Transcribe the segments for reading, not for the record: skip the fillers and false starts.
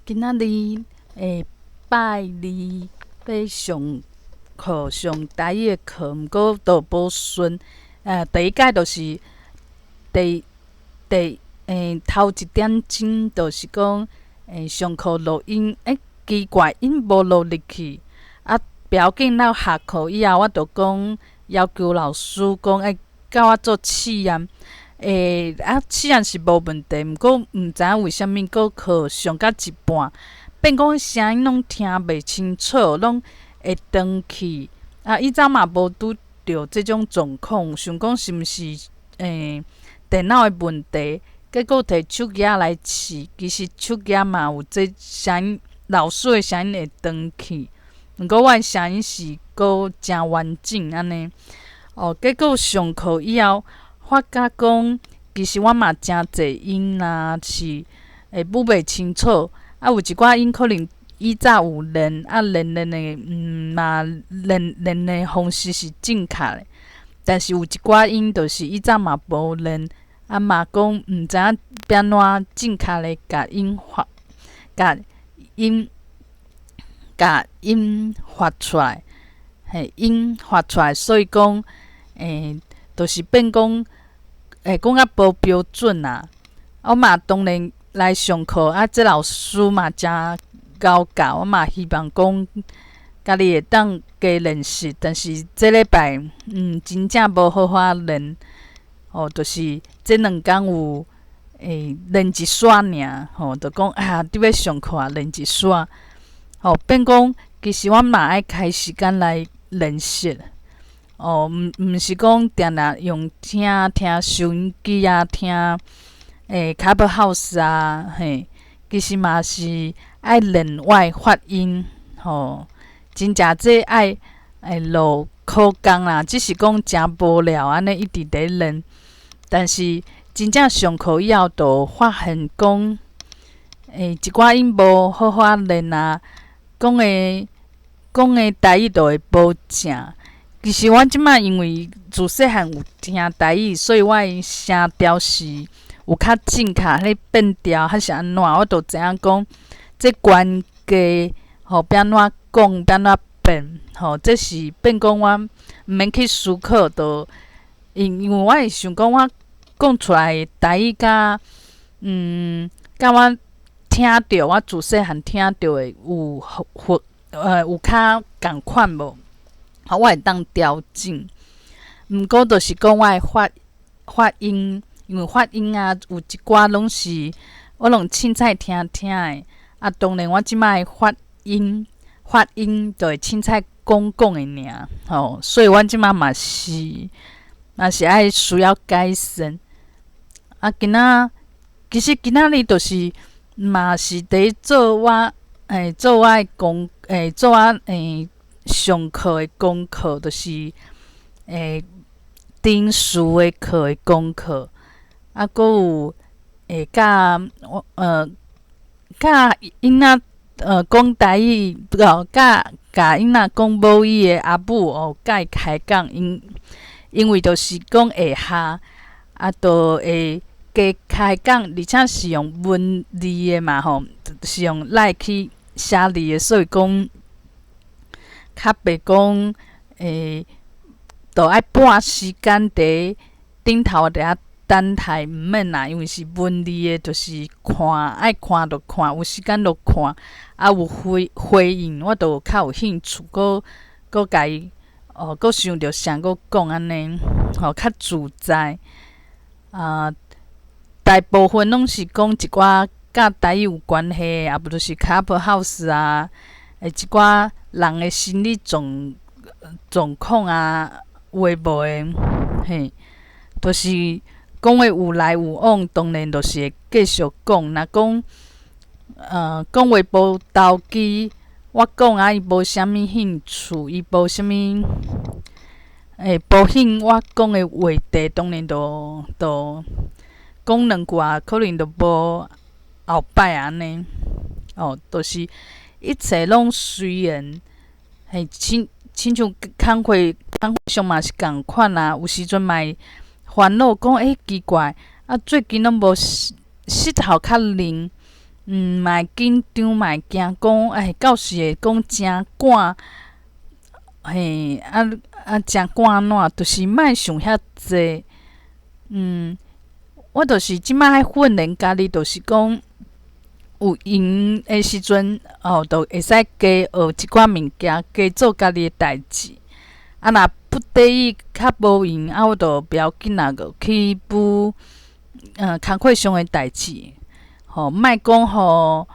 今仔日拜二要上课上台语的课，毋过都无顺。第一届就是第头一点钟，就是讲上课录音，奇怪，因无录入去。啊，不要紧，咱下课以后，我就讲要求老师讲，教我做试验。试验是无问题，毋过毋知影为虾米搁课上到一半，变讲声音拢听袂清楚，拢会断去。以前嘛无拄着即种状况，想讲是毋是电脑的问题？结果摕手机来试，其实手机嘛有这声音，老师的声音会断去。毋过我的声音是搁诚完整安尼。结果上课以后，发觉讲，其实我嘛诚侪音是舞袂清楚。有一寡音可能以早有练，练的嘛练的方式是正确的，但是有一寡音就是以早嘛无练，嘛讲毋知影要安怎正确的甲音发出来，音发出来，所以讲就是变讲讲较无标准啦。我嘛当然来上课，这老师嘛诚贤教，我嘛希望讲家己会当加练习，但是这礼拜真正无好好练。就是这2天有练一煞尔，就讲伫要上课练一煞。变讲其实我嘛爱开时间来练习。毋是讲定定用听收音机听Clubhouse 其实嘛是爱练我的发音。真正这爱落苦工啦，只是讲诚无聊安尼一直在练。但是真正上课以后，就发现讲一寡音无好好练讲的台语就会无正。其实我即摆因为自细汉有听台语，所以我的声调是有较正确，迄变调还是安怎，我就知影讲这关键要安怎讲，要安怎变。这是变讲我毋免去思考，就因为我会想讲我讲出来的台语甲我听着，我自细汉听着的有较共款无？我会当调整。毋过就是讲我的发音，因为发音有一寡拢是我拢凊彩听的。当然我即摆的发音就会凊彩讲的尔。所以我即摆嘛是爱需要改善。其实今仔日就是嘛是伫做我上课的功课，就是定数的课的功课，阁有教囡仔讲台语，教囡仔讲母语的阿母甲伊开讲，因为就是讲下下就会加开讲，而且是用文字的嘛是用来去写字的，所以讲较袂讲就爱半时间伫顶头伫遐等待，毋免啦，因为是文字的，就是爱看就看，有时间就看。有回应，我就较有兴趣，阁家己阁想着啥阁讲安尼，较自在。大部分拢是讲一寡甲台语有关系的，无就是Clubhouse一寡人的心理状况有诶无诶，就是讲话有来有往，当然就是会继续讲。若讲讲话无投机，我讲伊无啥物兴趣，伊无啥物无兴我讲诶话题，当然就讲2句可能就无后摆安尼。就是一切拢随缘。亲像工会上嘛是共款有时阵嘛会烦恼讲奇怪，最近拢无膝头较灵，嘛会紧张，嘛会惊讲，到时会讲真赶，真赶烂，就是莫想遐济。我就是即摆爱训练家己，就是讲有闲的时阵，就会使加学一寡物件，加做家己的代志。若不得已较无闲，我就不要紧啊，就去补工课上的代志。莫讲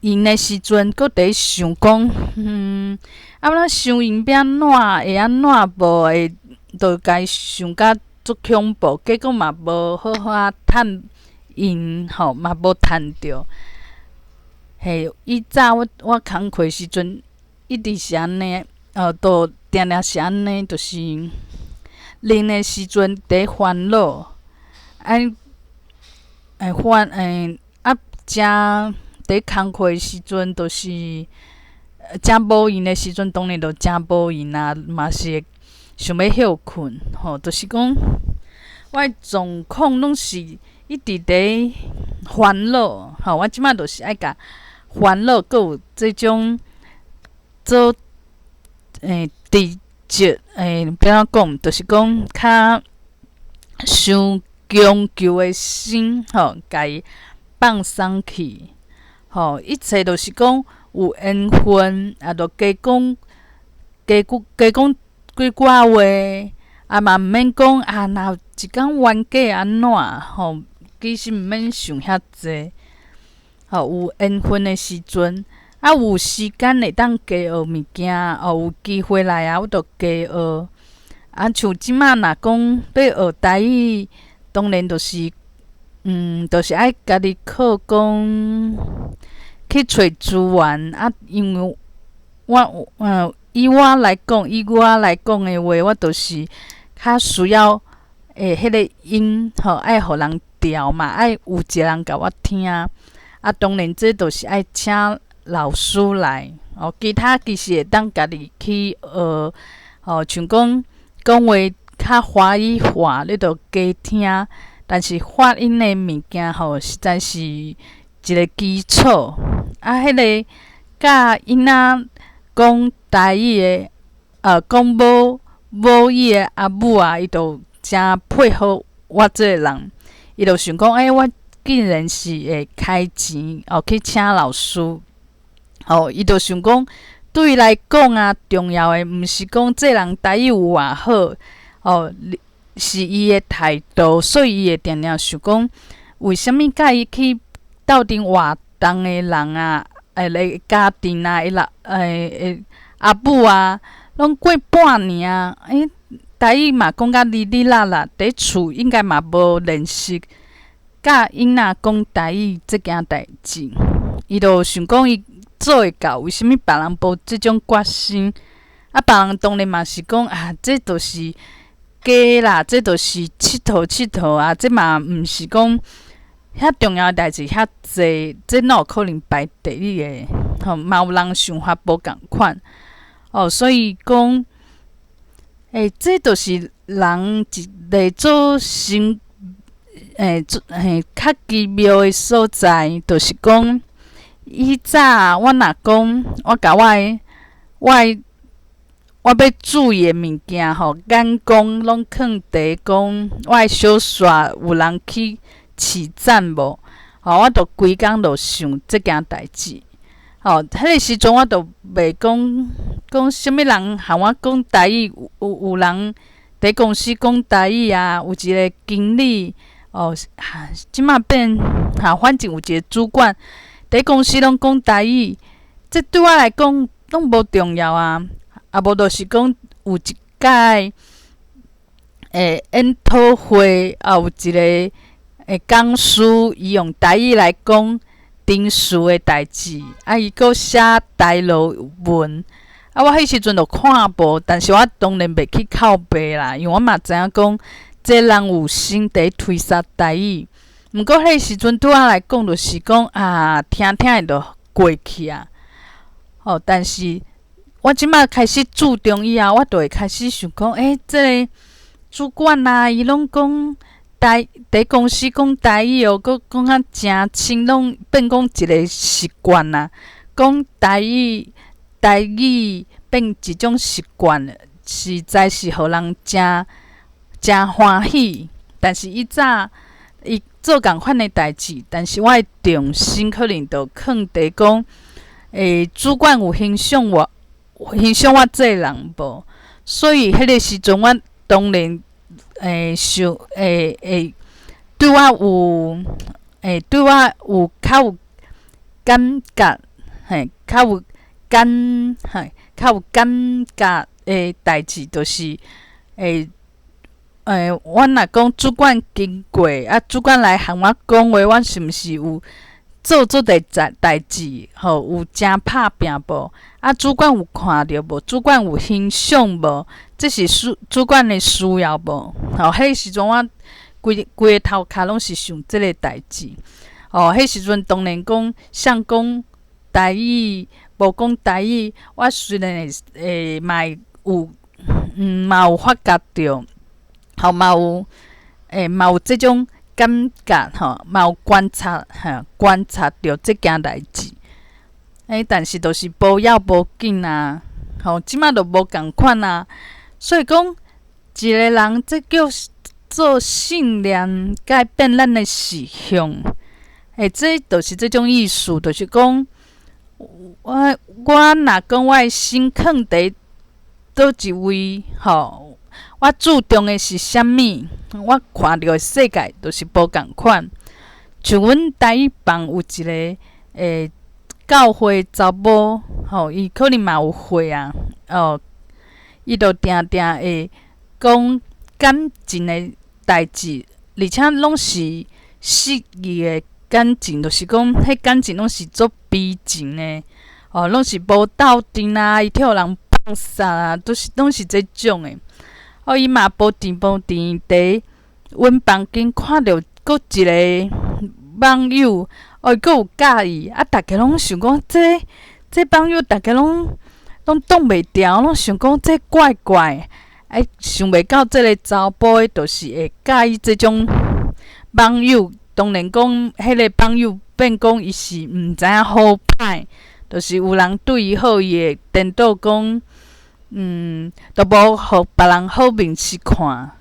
闲的时阵，搁伫想讲，咱伤闲要安怎，会安怎无会，就家想甲足恐怖，结果嘛无好好趁闲，嘛无趁着。以早我工课时阵，一直是安尼，都定定是安尼，就是闲的时阵伫烦恼，真伫工课时阵，就是真无闲的时阵，当然就真无闲啊，嘛是会想要休困。就是讲我的状况拢是一直伫烦恼。我即摆就是爱甲烦恼，阁有即种做直接要安怎讲，就是讲较伤强求的心，家己放松去。一切就是讲有缘分，就加讲几寡话，嘛毋免讲若有一天冤家安怎，其实毋免想遐济。有缘分的时阵，有时间会当加学物件，有机会来我就加学。像即摆若讲要学台语，当然就是就是爱家己靠讲去找资源。因为以我来讲的话，我就是较需要迄个音，爱互人调嘛，爱有一个人甲我听。当然这就是爱请老师来。其他其实会当家己去学。像讲话较华语化，你着加听。但是发音的物件，实在是一个基础。迄个教囡仔讲台语的，讲母语的阿母啊，伊就真配合我这个人。伊就想讲，我竟然是会开钱去请老师。伊就想讲，对伊来讲重要的毋是讲这人台语有偌好，是伊的态度，所以伊会定定想讲，为虾米甲伊去斗阵活动的人来家庭伊阿母拢过半年台语嘛讲甲哩哩啦啦，伫厝应该嘛无练习教囡仔讲台语即件代志。伊就想讲伊做会到，为虾米别人无即种决心？别人当然嘛是讲这就是假啦，这就是佚佗这嘛毋是讲遐重要的代志遐济，这哪有可能排第一个？嘛有人想法无共款。所以讲，这就是人一个做生，较奇妙的所在，就是讲，以早我若讲，我甲我要注意的物件眼光拢囥伫讲，我的小煞有人去起赞无？我着规工着想即件代志。迄个时阵我着袂讲啥物人和我讲台语，有人伫公司讲台语有一个经理即马变反正有一个主管伫公司拢讲台语，这对我来讲拢无重要无就是讲有一届研讨会有一个讲师，伊用台语来讲定事的代志，伊阁写台罗文。我迄时阵就看无，但是我当然袂去靠背啦，因为我嘛知影讲，这人有心伫推销台语。毋过迄时阵对我来讲，就是讲听会就过去但是我即摆开始注重以后，我就会开始想讲，这个主管伊拢讲伫公司讲台语哦，佫讲啊诚清，拢变讲一个习惯啦。讲台语变一种习惯，实在是互人诚欢喜。但是伊做共款的代志，但是我的重心可能就放伫讲，主管有欣赏我这个人无？所以迄个时阵，我当然对我有较有感觉，较有感觉的代志，就是我若讲主管经过，主管来向我讲话，我是毋是有做个代志，有诚拍拼无？主管有看到无？主管有欣赏无？这是主管的需要无？迄个时阵我规个头壳拢是想即个代志。迄时阵当然像讲台语，无讲台语，我虽然嘛有发觉到。嘛有即种感觉嘛有观察到即件代志，但是就是无要无紧啊，即马就无共款啊。所以讲，一个人这叫做信念改变咱的思想，这就是即种意思，就是讲，我若讲我的心放伫倒一位我注重的是啥物？我看到的世界就是无共款。像阮台语房有一个教会查某，伊可能嘛有会啊，伊就定定会讲感情的代志，而且拢是失意的感情，就是讲迄感情拢是足悲情的，拢是无斗阵啊，伊替人放杀啊，拢是这种的。伊嘛无甜伫阮房间看到佫一个网友，佫有介意，逐个拢想讲这网友，逐个拢挡袂牢，拢想讲这怪怪，想袂到这个查甫的，就是会介意这种网友。当然讲，迄个网友变讲伊是毋知影好歹，就是有人对伊好，伊会颠倒讲。都无互别人好面色看，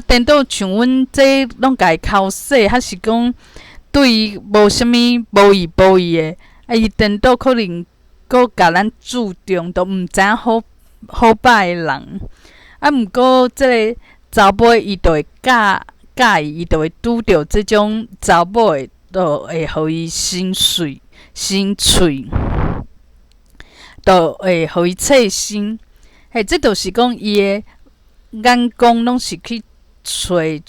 颠倒像阮这拢家口说，还是讲对伊无啥物无义的，伊颠倒可能佫甲咱注重，都毋知影好歹的人。毋过这个查某伊就会介意，伊就会拄着这种查某的，就会互伊心碎，就会互伊刺心。这就是讲伊的眼光拢是去找一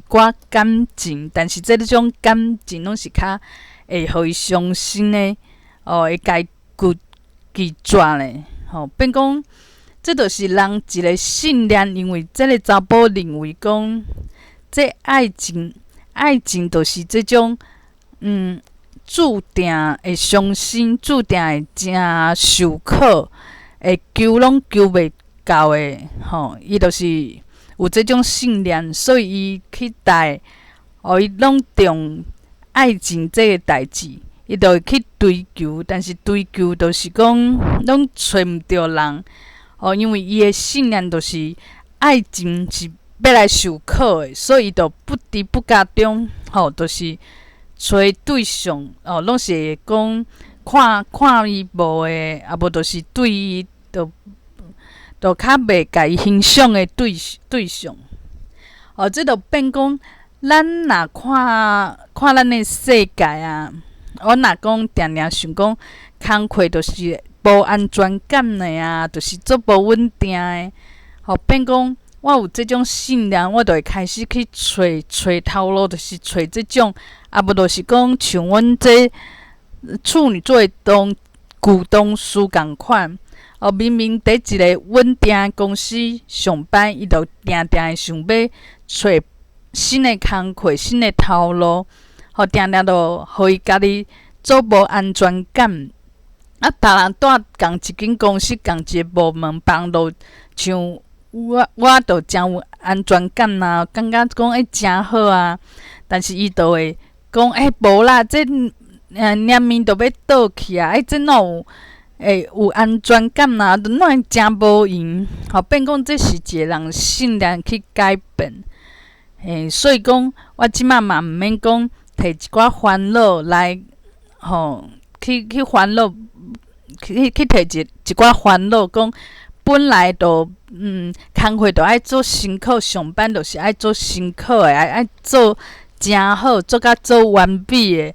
寡感情，但是这种感情拢是较会互伊伤心的，会解拒绝的，变讲这就是人一个信念，因为这个查甫认为讲，这爱情就是这种注定会伤心，注定会真受苦。会求拢求袂到的，伊就是有这种信念，所以伊去伊拢重爱情这个代志，伊就会去追求，但是追求就是讲拢找毋着人，因为伊的信念就是爱情是要来受苦的，所以伊就不知不觉中，就是找对象，拢是会讲看伊无的，无就是对伊。就较袂家己欣赏的对象，这就变讲，咱若看咱的世界啊，我若讲定想讲，工课就是无安全感的啊，就是足无稳定的，变讲我有这种信念，我就会开始去找头路，就是找这种，无就是讲像阮这处女座的股东师共款。明明伫一个稳定的公司上班，伊就定会想要找新的工课、新的头路，定就互伊家己做无安全感。别人住共一间公司、共一个部门，帮到像我就真有安全感啦，感觉讲真好啊。但是伊就会讲无啦，这念面就要倒去啊，这哪有安全感啦，都哪会真无用？变讲这是一个人信念去改变。所以讲我即马嘛毋免讲摕一寡烦恼来，去烦恼，去摕一寡烦恼，讲本来就工课就爱做辛苦，上班就是爱做辛苦的，爱做真好，做甲做完美的。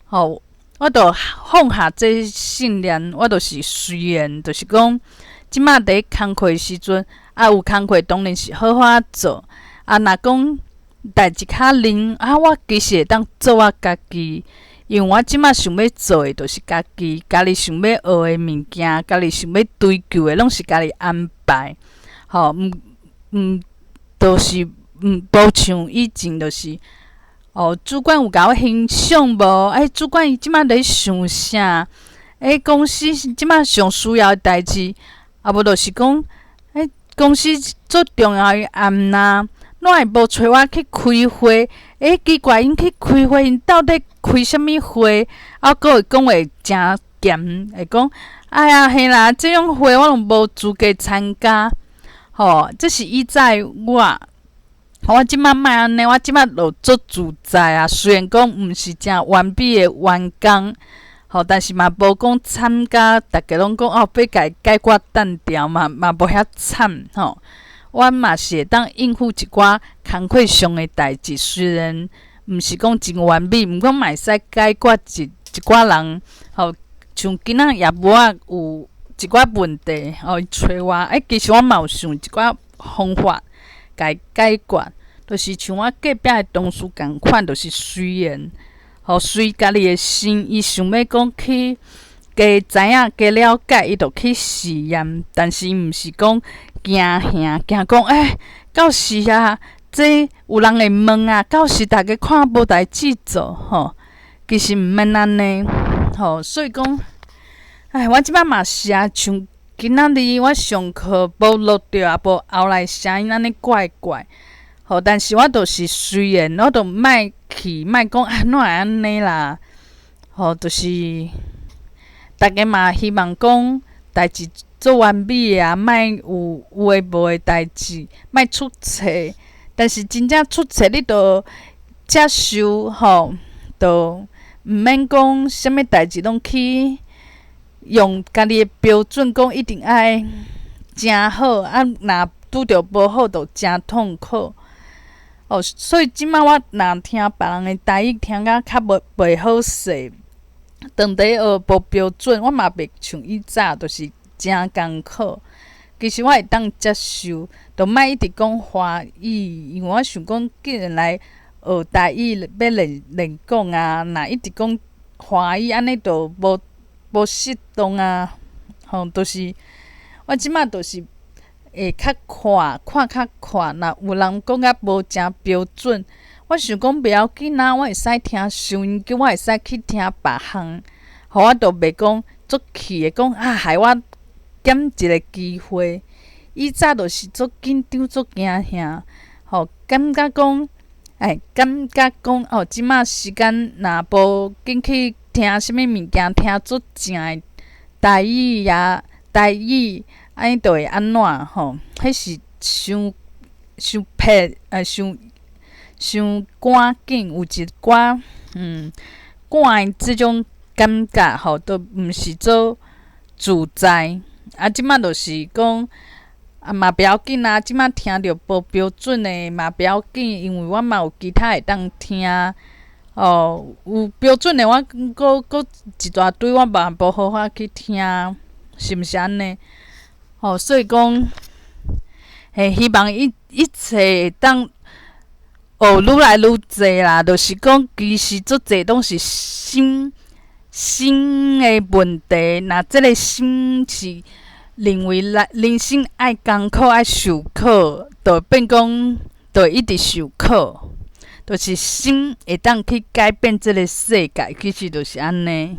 我就放下这信念，我就是虽然就是讲，即马伫工课时阵，有工课当然是好好做。若讲代志较零我其实会当做我家己，因为我即马想要做的就是家己想要学的物件，家己想要追求的，拢是家己安排。就是无像以前就是。主管有甲我欣赏无？主管伊即马咧想啥？公司即马上需要的代志，无就是讲，公司最重要的案呐，哪会无找我去开会？奇怪，因去开会，因到底开啥物会？佫会讲话真咸，会讲，哎呀，嘿啦，即种会我拢无资格参加。这是以在我即摆莫安尼，我即摆就做自在啊。虽然讲毋是真完美的员工，但是嘛无讲参加，逐家拢讲要甲伊解决单调嘛无遐惨我嘛是会当应付一寡工课上的代志，虽然毋是讲真完美，毋过嘛会使解决一寡人像今仔夜幕有一寡问题伊找我，其实我嘛有想一寡方法。甲伊解决，就是像我隔壁的同事共款，就是虽然随家己的心，伊想要讲去加知影、加了解，伊就去试验，但是毋是讲惊吓，惊讲到时啊，这有人会问啊，到时大家看无代志做其实毋免安尼所以讲，我即摆嘛是啊，像。今仔日我上课无录着，也无后来声音安尼怪怪，但是我就是虽然我就莫去莫讲哪会安尼啦，就是大家嘛希望讲代志做完美啊，莫有诶无诶代志，莫出错。但是真正出错，你着接受就毋免讲啥物代志拢去。用家己的标准讲，一定爱真好若拄着无好，就真痛苦。所以即摆我若听别人的台语，听甲较袂好势，当地学无标准，我嘛袂像以早，就是真艰苦。其实我会当接受，就莫一直讲华语，因为我想讲，既然来学台语，要练讲啊，若一直讲华语，安尼就无适当啊，就是我即摆就是会较看较快。若有人讲甲无真标准，我想讲袂要紧啊，我会使听收音机，我会使去听别项，我就袂讲足气的讲害我减一个机会。以早就是足紧张、足惊吓，感觉讲即摆时间若无紧去。听啥物物件，听足正诶台语安尼就会安怎迄是伤迫伤赶紧，有一寡赶诶即种感觉都毋是做自在。即摆就是讲嘛不要紧啊，即摆听着无标准诶嘛不要紧，因为我嘛有其他会当听。有标准的，我搁一大堆，我嘛无好法去听，是毋是安尼？所以讲，希望一切会当愈来愈济啦。就是讲，其实足济拢是心的问题。若即个心是认为人生爱艰苦、爱受苦，就变讲，就一直受苦。就是心会当去改变即个世界，其实就是安尼。